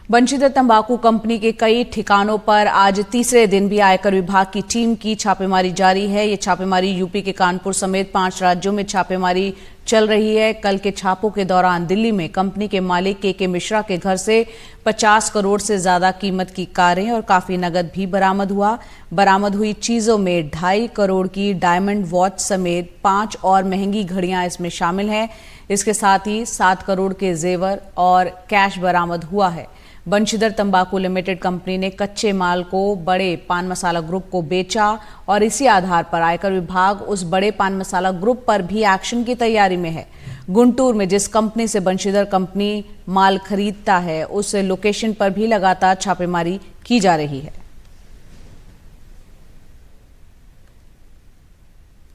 बंशीधर तंबाकू कंपनी के कई ठिकानों पर आज तीसरे दिन भी आयकर विभाग की टीम की छापेमारी जारी है। ये छापेमारी यूपी के कानपुर समेत 5 राज्यों में छापेमारी चल रही है। कल के छापों के दौरान दिल्ली में कंपनी के मालिक के मिश्रा के घर से 50 करोड़ से ज्यादा कीमत की कारें और काफी नगद भी बरामद हुआ। बरामद हुई चीजों में 2.5 करोड़ की डायमंड वॉच समेत 5 और महंगी घड़ियां इसमें शामिल हैं। इसके साथ ही 7 करोड़ के जेवर और कैश बरामद हुआ है। बंशीधर तंबाकू लिमिटेड कंपनी ने कच्चे माल को बड़े पान मसाला ग्रुप को बेचा और इसी आधार पर आयकर विभाग उस बड़े पान मसाला ग्रुप पर भी एक्शन की तैयारी में है। गुंटूर में जिस कंपनी से बंशीधर कंपनी माल खरीदता है उस लोकेशन पर भी लगातार छापेमारी की जा रही है।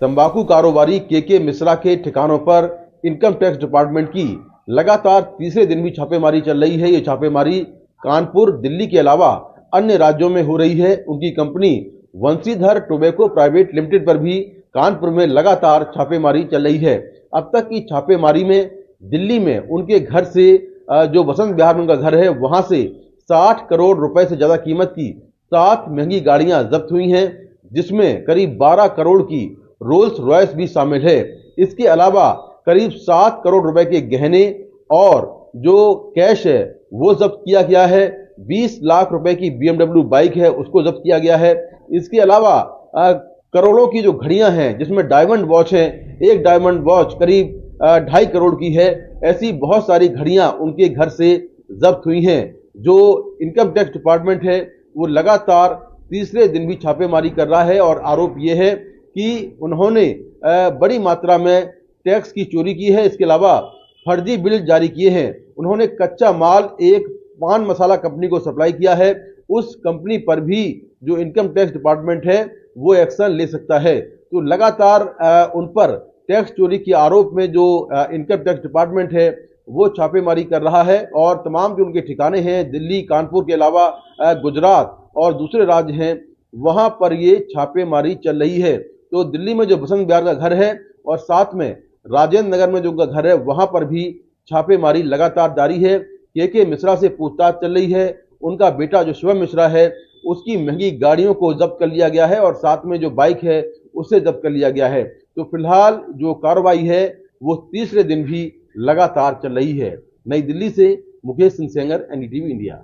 तंबाकू कारोबारी के मिश्रा के ठिकानों पर इनकम टैक्स डिपार्टमेंट की लगातार तीसरे दिन भी छापेमारी चल रही है। ये छापेमारी कानपुर, दिल्ली के अलावा अन्य राज्यों में हो रही है। उनकी company Banshidhar tobacco private limited पर भी कानपुर में लगातार छापेमारी चल रही है। अब तक की छापेमारी में दिल्ली में उनके घर से जो बसंत विहार में उनका घर है वहां से 60 करोड़ रुपए से ज्यादा कीमत की 7 महंगी गाड़ियां जब्त हुई हैं, जिसमें करीब 12 करोड़ की रोल्स रॉयस भी शामिल है। इसके अलावा करीब 7 करोड़ रुपए के गहने और जो कैश है वो जब्त किया गया है। 20 लाख रुपए की BMW बाइक है उसको जब्त किया गया है। इसके अलावा करोड़ों की जो घड़ियां हैं जिसमें डायमंड वॉच है, एक डायमंड वॉच करीब 2.5 करोड़ की है। ऐसी बहुत सारी घड़ियां उनके घर से जब्त हुई हैं। जो इनकम टैक्स डिपार्टमेंट है वो लगातार तीसरे दिन भी छापेमारी कर रहा है और आरोप ये है कि उन्होंने बड़ी मात्रा में टैक्स की चोरी की है। इसके अलावा फर्जी बिल जारी किए हैं। उन्होंने कच्चा माल एक पान मसाला कंपनी को सप्लाई किया है। उस कंपनी पर भी जो इनकम टैक्स डिपार्टमेंट है वो एक्शन ले सकता है। तो लगातार उन पर टैक्स चोरी के आरोप में जो इनकम टैक्स डिपार्टमेंट है वो छापेमारी कर रहा है और तमाम जो उनके ठिकाने हैं दिल्ली, कानपुर के अलावा गुजरात और दूसरे राज्य हैं वहां पर ये छापेमारी चल रही है। तो दिल्ली में जो बसंत विहार का घर है और साथ में राजेंद्र नगर में जो उनका घर है वहां पर भी छापेमारी लगातार जारी है। के मिश्रा से पूछताछ चल रही है। उनका बेटा जो शिवम मिश्रा है उसकी महंगी गाड़ियों को जब्त कर लिया गया है और साथ में जो बाइक है उसे जब्त कर लिया गया है। तो फिलहाल जो कार्रवाई है वो तीसरे दिन भी लगातार चल रही है। नई दिल्ली से मुकेश सिंह सेंगर, NDTV इंडिया।